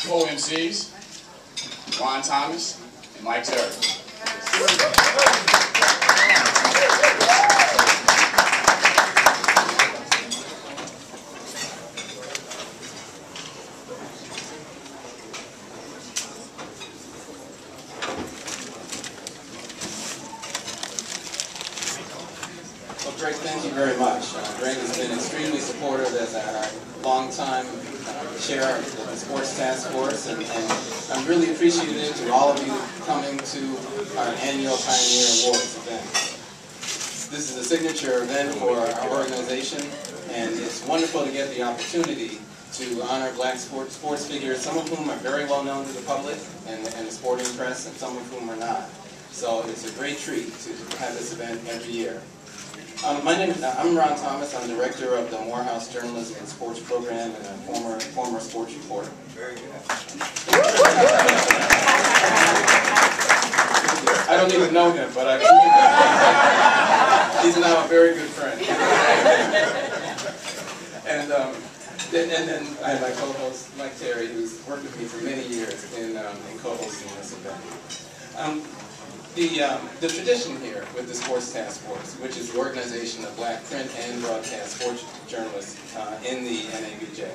co-MCs, Ron Thomas and Mike Terry. Well, Greg, thank you very much. Greg has been extremely supportive as our longtime chair of the Sports Task Force, and I'm really appreciative to all of you coming to our annual Pioneer Awards event. This is a signature event for our organization, and it's wonderful to get the opportunity to honor black sports figures, some of whom are very well known to the public and the sporting press, and some of whom are not. So it's a great treat to have this event every year. I'm Ron Thomas. I'm director of the Morehouse Journalism and Sports Program and a former sports reporter. Very good. I don't even know him, but he's now a very good friend. And then I have my co-host Mike Terry, who's worked with me for many years in co-hosting this event. The tradition here with the Sports Task Force, which is the organization of black print and broadcast sports journalists in the NABJ,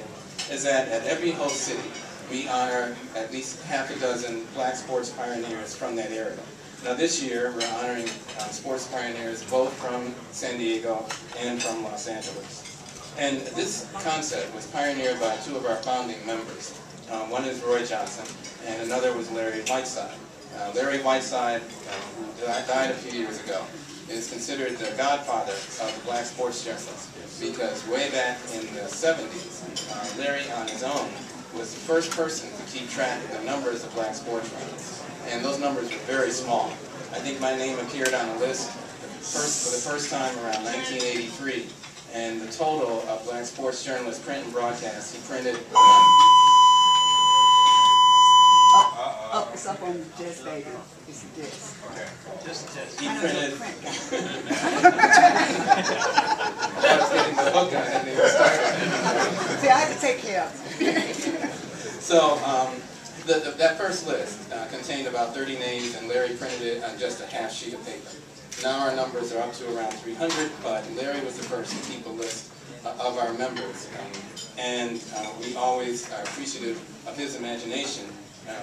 is that at every host city we honor at least half a dozen black sports pioneers from that area. Now this year we're honoring sports pioneers both from San Diego and from Los Angeles. And this concept was pioneered by two of our founding members. One is Roy Johnson and another was Larry Whiteside. Larry Whiteside, who died a few years ago, is considered the godfather of the black sports journalists because way back in the 70s, Larry on his own was the first person to keep track of the numbers of black sports writers. And those numbers were very small. I think my name appeared on a list for the first time around 1983. And the total of black sports journalists, print and broadcast, he printed... Oh, it's up on Jazz Baby. It's this. Okay. Just he printed. I was getting the hook on it and it was started. See, I had to take care of it. So that first list contained about 30 names, and Larry printed it on just a half sheet of paper. Now our numbers are up to around 300, but Larry was the first to keep a list of our members, and we always are appreciative of his imagination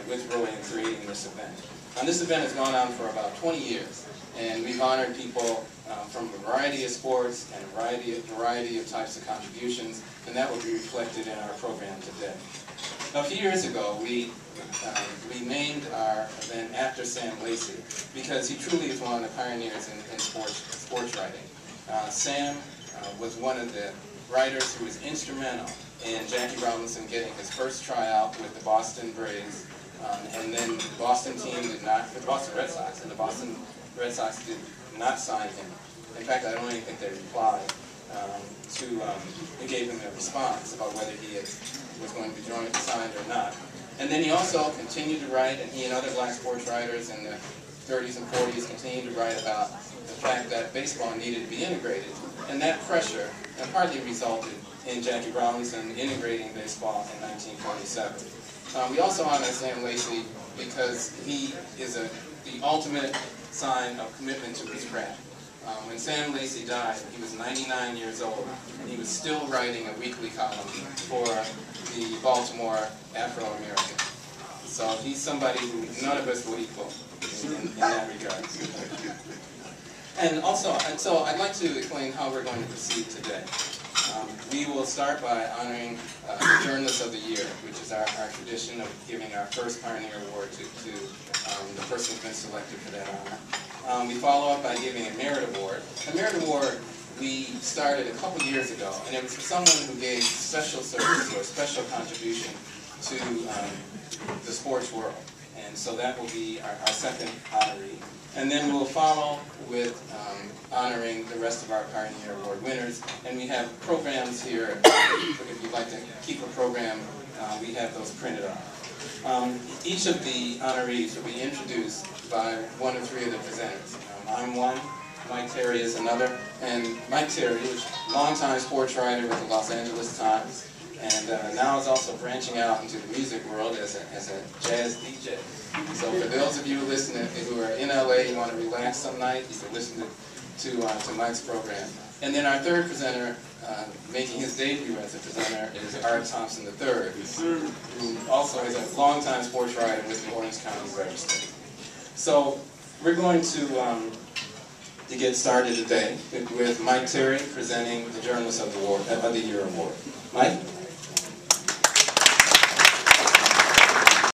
with Roy in creating this event. This event has gone on for about 20 years, and we've honored people from a variety of sports and a variety of types of contributions, and that will be reflected in our program today. A few years ago, we named our event after Sam Lacy because he truly is one of the pioneers in sports writing. Sam was one of the writers who was instrumental in Jackie Robinson getting his first tryout with the Boston Braves, and then the Boston team did not, the Boston Red Sox, and the Boston Red Sox did not sign him. In fact, I don't even think they replied they gave him a response about whether he was going to be signed or not. And then he also continued to write, and he and other black sports writers in the 30s and 40s continued to write about the fact that baseball needed to be integrated, and that pressure partly resulted in Jackie Robinson integrating baseball in 1947. We also honor Sam Lacy because he is the ultimate sign of commitment to his craft. When Sam Lacy died, he was 99 years old, and he was still writing a weekly column for the Baltimore Afro-American. So he's somebody who none of us will equal in that regard. And also, so I'd like to explain how we're going to proceed today. We will start by honoring the Journalist of the Year, which is our tradition of giving our first Pioneer Award to the person who's been selected for that honor. We follow up by giving a Merit Award. A Merit Award we started a couple years ago, and it was for someone who gave special service or special contribution to the sports world. And so that will be our second honoree. And then we'll follow with honoring the rest of our Pioneer Award winners. And we have programs here. If you'd like to keep a program, we have those printed up. Each of the honorees will be introduced by one or three of the presenters. I'm one, Mike Terry is another, and Mike Terry is a longtime sports writer with the Los Angeles Times, and now is also branching out into the music world as a jazz DJ. So for those of you listening who are in LA, you want to relax some night, you can listen to Mike's program. And then our third presenter, making his debut as a presenter, is Art Thompson III, who also is a longtime sports writer with the Orange County Register. So we're going to get started today with Mike Terry presenting the Journalist of the Year Award. Mike?